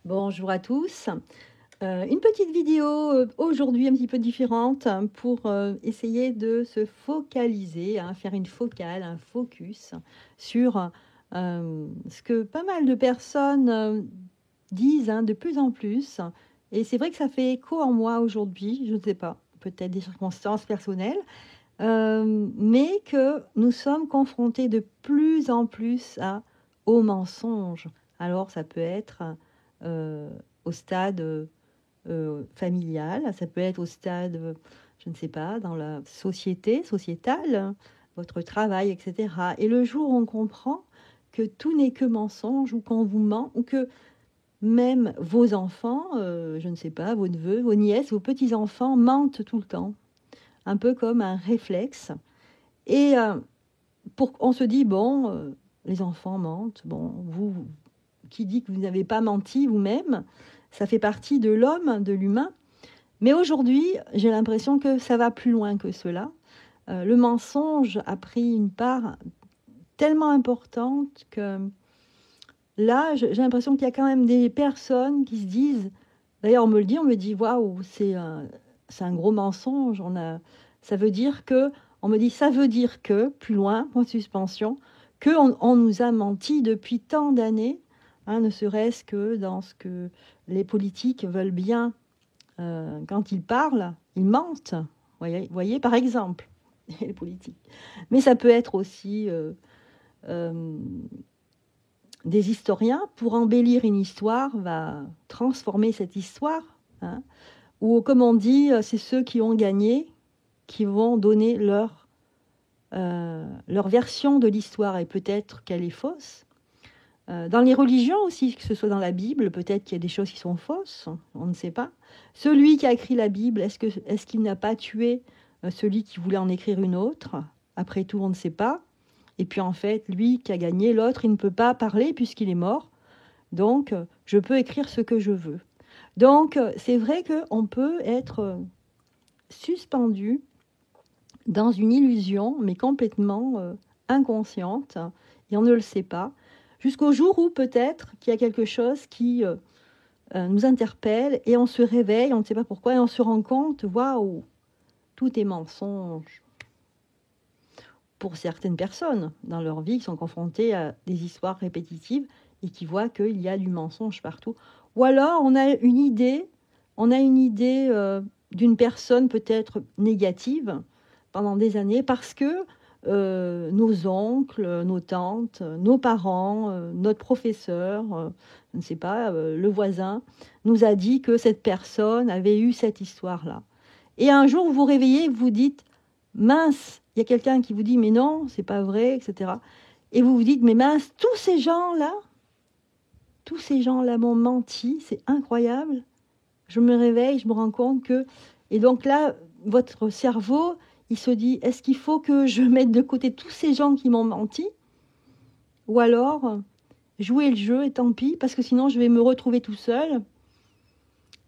Bonjour à tous. Une petite vidéo aujourd'hui un petit peu différente pour essayer de se focaliser, faire une focale, un focus sur ce que pas mal de personnes disent de plus en plus. Et c'est vrai que ça fait écho en moi aujourd'hui, je ne sais pas, peut-être des circonstances personnelles, mais que nous sommes confrontés de plus en plus aux mensonges. Alors ça peut être euh, au stade familial, ça peut être au stade, je ne sais pas, dans la sociétale, votre travail, etc. Et le jour où on comprend que tout n'est que mensonge, ou qu'on vous ment, ou que même vos enfants, je ne sais pas, vos neveux, vos nièces, vos petits-enfants mentent tout le temps, un peu comme un réflexe. Et on se dit, bon, les enfants mentent, bon, qui dit que vous n'avez pas menti vous-même, ça fait partie de l'homme, de l'humain. Mais aujourd'hui, j'ai l'impression que ça va plus loin que cela. Le mensonge a pris une part tellement importante que là, j'ai l'impression qu'il y a quand même des personnes qui se disent, d'ailleurs on me dit, waouh, c'est un gros mensonge. Ça veut dire que, on me dit, ça veut dire que, plus loin, point de suspension, qu'on nous a menti depuis tant d'années, ne serait-ce que dans ce que les politiques veulent bien. Quand ils parlent, ils mentent. Voyez, par exemple, les politiques. Mais ça peut être aussi euh, des historiens, pour embellir une histoire, va transformer cette histoire. Ou comme on dit, c'est ceux qui ont gagné qui vont donner leur version de l'histoire, et peut-être qu'elle est fausse. Dans les religions aussi, que ce soit dans la Bible, peut-être qu'il y a des choses qui sont fausses, on ne sait pas. Celui qui a écrit la Bible, est-ce qu'il n'a pas tué celui qui voulait en écrire une autre? Après tout, on ne sait pas. Et puis en fait, lui qui a gagné, l'autre, il ne peut pas parler puisqu'il est mort. Donc, je peux écrire ce que je veux. Donc, c'est vrai qu'on peut être suspendu dans une illusion, mais complètement inconsciente, et on ne le sait pas, jusqu'au jour où peut-être qu'il y a quelque chose qui nous interpelle, et on se réveille, on ne sait pas pourquoi, et on se rend compte, waouh, tout est mensonge. Pour certaines personnes dans leur vie qui sont confrontées à des histoires répétitives et qui voient qu'il y a du mensonge partout. Ou alors on a une idée d'une personne peut-être négative pendant des années parce que nos oncles, nos tantes, nos parents, notre professeur, je ne sais pas, le voisin, nous a dit que cette personne avait eu cette histoire-là. Et un jour, vous vous réveillez, vous dites, mince, il y a quelqu'un qui vous dit, mais non, c'est pas vrai, etc. Et vous vous dites, mais mince, tous ces gens-là m'ont menti, c'est incroyable. Je me réveille, je me rends compte que... Et donc là, votre cerveau, il se dit, est-ce qu'il faut que je mette de côté tous ces gens qui m'ont menti? Ou alors, jouer le jeu et tant pis, parce que sinon je vais me retrouver tout seul.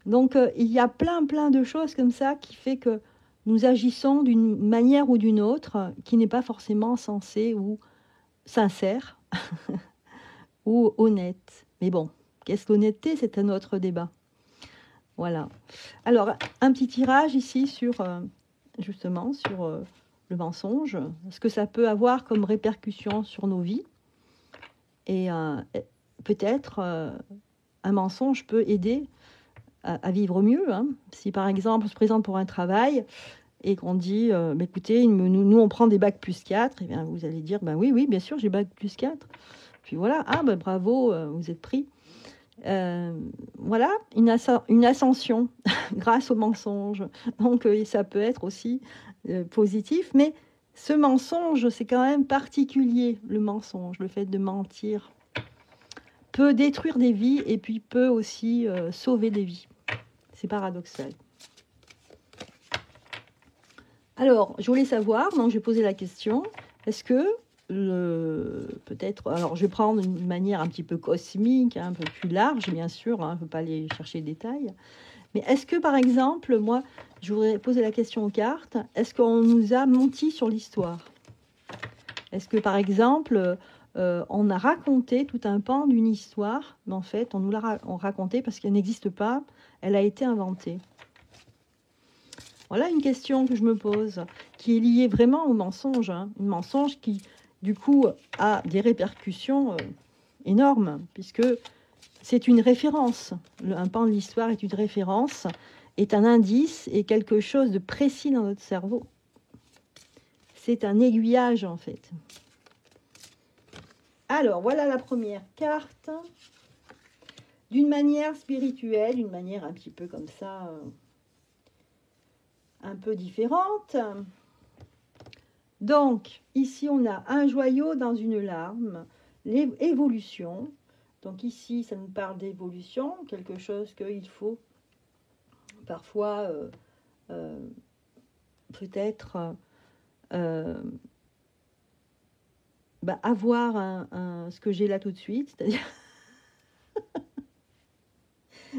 Donc il y a plein de choses comme ça qui fait que nous agissons d'une manière ou d'une autre qui n'est pas forcément sensée ou sincère ou honnête. Mais bon, qu'est-ce l'honnêteté? C'est un autre débat. Voilà. Alors, un petit tirage ici sur, justement, sur le mensonge, ce que ça peut avoir comme répercussion sur nos vies. Et peut-être un mensonge peut aider à vivre mieux. Si par exemple on se présente pour un travail et qu'on dit écoutez, nous on prend des bacs plus 4, et bien vous allez dire oui, bien sûr, j'ai bac plus 4. Puis voilà, bravo, vous êtes pris. Voilà, une ascension grâce au mensonge. Donc ça peut être aussi positif, mais ce mensonge, c'est quand même particulier, le mensonge, le fait de mentir peut détruire des vies et puis peut aussi sauver des vies. C'est paradoxal. Alors, je voulais savoir, donc je vais poser la question, est-ce que peut-être, alors je vais prendre une manière un petit peu cosmique, un peu plus large, bien sûr, je ne veux pas aller chercher les détails, mais est-ce que par exemple, moi, je voudrais poser la question aux cartes, est-ce qu'on nous a menti sur l'histoire? Est-ce que par exemple, on a raconté tout un pan d'une histoire, mais en fait, on nous l'a raconté parce qu'elle n'existe pas, elle a été inventée. Voilà une question que je me pose, qui est liée vraiment au mensonge, hein. Un mensonge qui, du coup, a des répercussions énormes, puisque c'est une référence. Un pan de l'histoire est une référence, est un indice, et quelque chose de précis dans notre cerveau. C'est un aiguillage, en fait. Alors, voilà la première carte. D'une manière spirituelle, d'une manière un petit peu comme ça, un peu différente. Donc, ici, on a un joyau dans une larme, l'évolution. Donc ici, ça nous parle d'évolution, quelque chose qu'il faut parfois peut-être avoir ce que j'ai là tout de suite,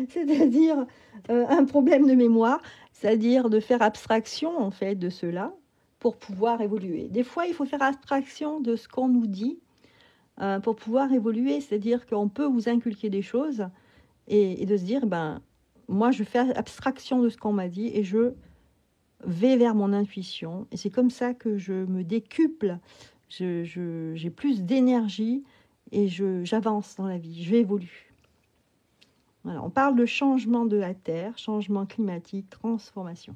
c'est-à-dire un problème de mémoire, c'est-à-dire de faire abstraction en fait de cela pour pouvoir évoluer. Des fois, il faut faire abstraction de ce qu'on nous dit pour pouvoir évoluer, c'est-à-dire qu'on peut vous inculquer des choses et de se dire, moi je fais abstraction de ce qu'on m'a dit et je vais vers mon intuition. Et c'est comme ça que je me décuple, j'ai plus d'énergie et j'avance dans la vie, j'évolue. Voilà, on parle de changement de la Terre, changement climatique, transformation.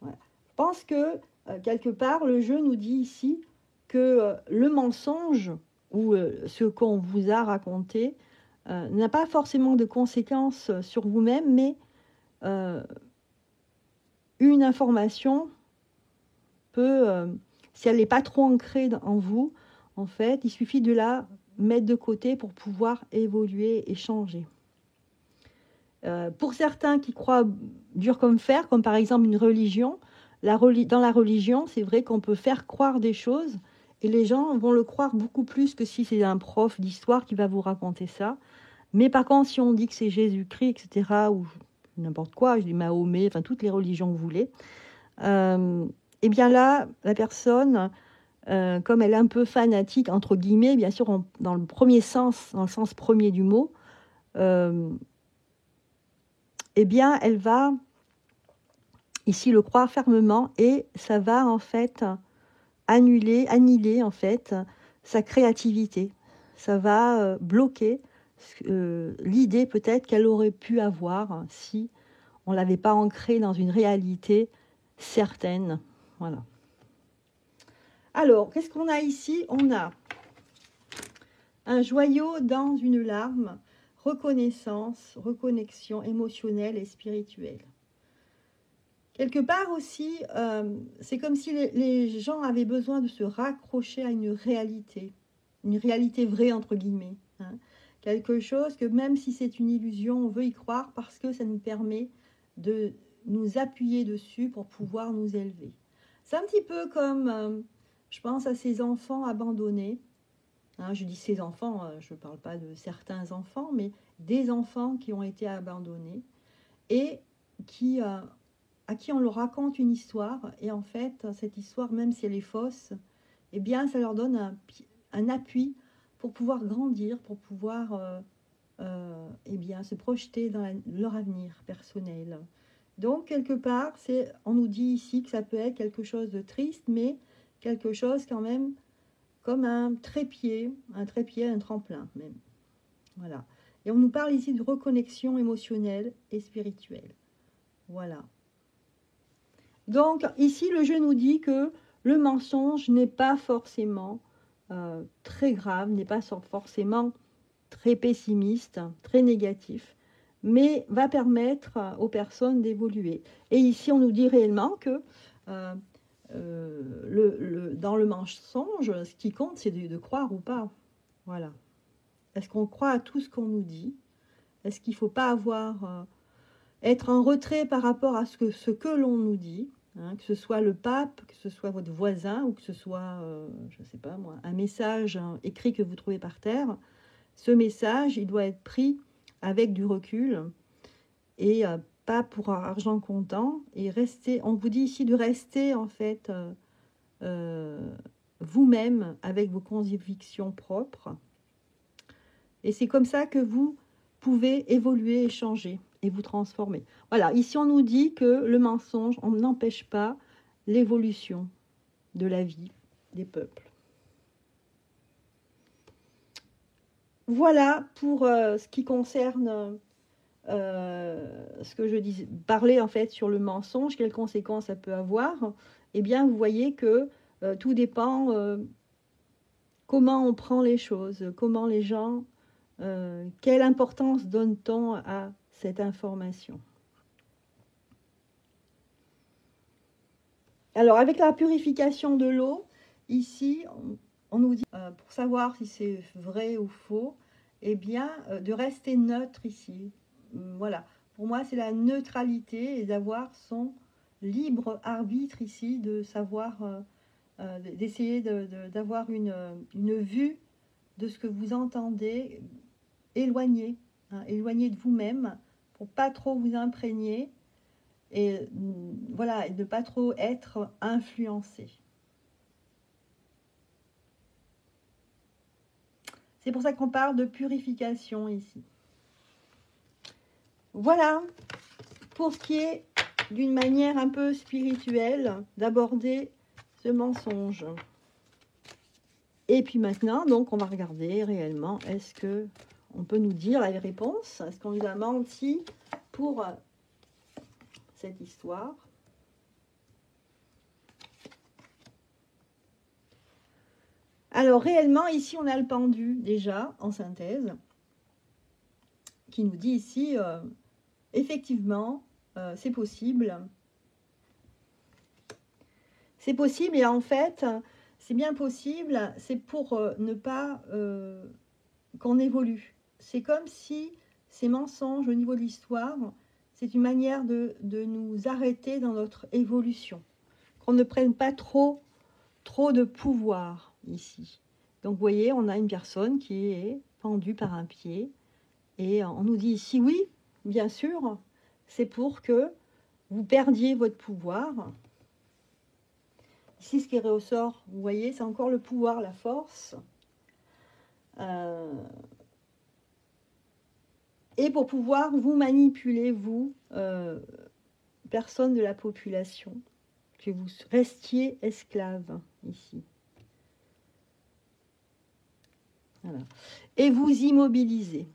Voilà. Je pense que, quelque part, le jeu nous dit ici que le mensonge ou ce qu'on vous a raconté n'a pas forcément de conséquences sur vous-même, mais une information peut, si elle n'est pas trop ancrée en vous, en fait, il suffit de la mettre de côté pour pouvoir évoluer et changer. Pour certains qui croient dur comme fer, comme par exemple une religion, dans la religion, c'est vrai qu'on peut faire croire des choses et les gens vont le croire beaucoup plus que si c'est un prof d'histoire qui va vous raconter ça. Mais par contre, si on dit que c'est Jésus-Christ, etc., ou n'importe quoi, je dis Mahomet, enfin toutes les religions que vous voulez, et bien là, la personne, comme elle est un peu fanatique, entre guillemets, bien sûr, dans le premier sens, dans le sens premier du mot, eh bien, elle va ici le croire fermement et ça va en fait annihiler en fait sa créativité. Ça va bloquer l'idée peut-être qu'elle aurait pu avoir si on ne l'avait pas ancrée dans une réalité certaine. Voilà. Alors, qu'est-ce qu'on a ici? On a un joyau dans une larme, reconnaissance, reconnexion émotionnelle et spirituelle. Quelque part aussi, c'est comme si les gens avaient besoin de se raccrocher à une réalité vraie entre guillemets. Hein. Quelque chose que même si c'est une illusion, on veut y croire parce que ça nous permet de nous appuyer dessus pour pouvoir nous élever. C'est un petit peu comme, je pense à ces enfants abandonnés. Hein, je dis ces enfants, je ne parle pas de certains enfants, mais des enfants qui ont été abandonnés et à qui on leur raconte une histoire. Et en fait, cette histoire, même si elle est fausse, eh bien, ça leur donne un appui pour pouvoir grandir, pour pouvoir eh bien, se projeter dans leur avenir personnel. Donc, quelque part, on nous dit ici que ça peut être quelque chose de triste, mais quelque chose quand même comme un trépied, un tremplin même. Voilà. Et on nous parle ici de reconnexion émotionnelle et spirituelle. Voilà. Donc, ici, le jeu nous dit que le mensonge n'est pas forcément très grave, n'est pas forcément très pessimiste, très négatif, mais va permettre aux personnes d'évoluer. Et ici, on nous dit réellement que dans le mensonge, ce qui compte, c'est de croire ou pas. Voilà. Est-ce qu'on croit à tout ce qu'on nous dit? Est-ce qu'il ne faut pas être en retrait par rapport à ce que l'on nous dit, hein, que ce soit le pape, que ce soit votre voisin, ou que ce soit, je ne sais pas moi, un message écrit que vous trouvez par terre? Ce message, il doit être pris avec du recul et pas pour argent comptant. Et on vous dit ici de rester en fait vous-même avec vos convictions propres. Et c'est comme ça que vous pouvez évoluer et changer et vous transformer. Voilà, ici on nous dit que le mensonge, on n'empêche pas l'évolution de la vie des peuples. Voilà pour ce qui concerne ce que je disais, parler en fait sur le mensonge, quelles conséquences ça peut avoir. Eh bien, vous voyez que tout dépend comment on prend les choses, comment les gens, quelle importance donne-t-on à cette information. Alors, avec la purification de l'eau, ici, on nous dit, pour savoir si c'est vrai ou faux, eh bien, de rester neutre ici. Voilà, pour moi, c'est la neutralité et d'avoir son libre arbitre ici, de savoir, d'essayer d'avoir une vue de ce que vous entendez, éloigné, hein, éloigné de vous-même, pour pas trop vous imprégner, et voilà, et de ne pas trop être influencé. C'est pour ça qu'on parle de purification ici. Voilà, pour ce qui est d'une manière un peu spirituelle d'aborder ce mensonge. Et puis maintenant, donc, on va regarder réellement, est-ce que on peut nous dire la réponse? Est-ce qu'on nous a menti pour cette histoire? Alors, réellement, ici, on a le pendu, déjà, en synthèse, qui nous dit ici, effectivement, c'est possible. C'est possible, et en fait, c'est bien possible, c'est pour ne pas qu'on évolue. C'est comme si ces mensonges au niveau de l'histoire, c'est une manière de nous arrêter dans notre évolution. Qu'on ne prenne pas trop de pouvoir ici. Donc vous voyez, on a une personne qui est pendue par un pied et on nous dit ici, oui, bien sûr, c'est pour que vous perdiez votre pouvoir. Ici, ce qui ressort, vous voyez, c'est encore le pouvoir, la force. Et pour pouvoir vous manipuler, vous, personne de la population, que vous restiez esclave ici. Voilà. Et vous immobiliser.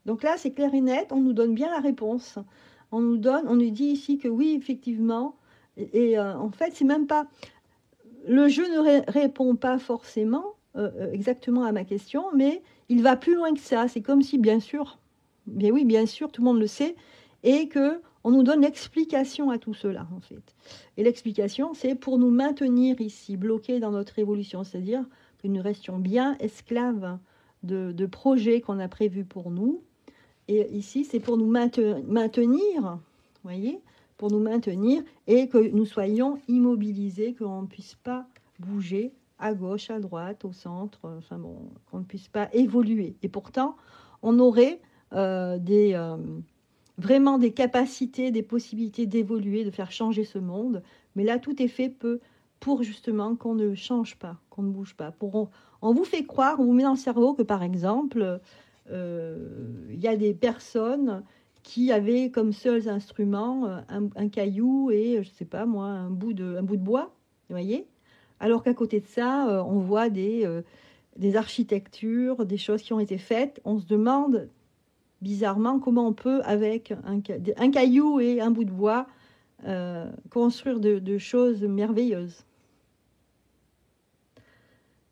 Donc là, c'est clair et net, on nous donne bien la réponse. On nous dit ici que oui, effectivement, et en fait, c'est même pas... Le jeu ne répond pas forcément exactement à ma question, mais il va plus loin que ça. C'est comme si, bien sûr, bien oui, bien sûr, tout le monde le sait, et que on nous donne l'explication à tout cela, en fait. Et l'explication, c'est pour nous maintenir ici, bloqués dans notre évolution, c'est-à-dire que nous restions bien esclaves de projets qu'on a prévus pour nous. Et ici, c'est pour nous maintenir, vous voyez, pour nous maintenir et que nous soyons immobilisés, qu'on ne puisse pas bouger à gauche, à droite, au centre, enfin bon, qu'on ne puisse pas évoluer. Et pourtant, on aurait vraiment des capacités, des possibilités d'évoluer, de faire changer ce monde. Mais là, tout est fait pour justement qu'on ne change pas, qu'on ne bouge pas. On vous fait croire, on vous met dans le cerveau que par exemple, il y a des personnes qui avaient comme seuls instruments un caillou et, je ne sais pas moi, un bout de bois, vous voyez. Alors qu'à côté de ça, on voit des architectures, des choses qui ont été faites. On se demande bizarrement comment on peut, avec un caillou et un bout de bois, construire de choses merveilleuses.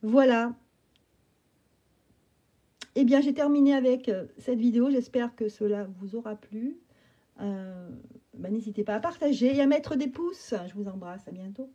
Voilà. Eh bien, j'ai terminé avec cette vidéo. J'espère que cela vous aura plu. N'hésitez pas à partager et à mettre des pouces. Je vous embrasse. À bientôt.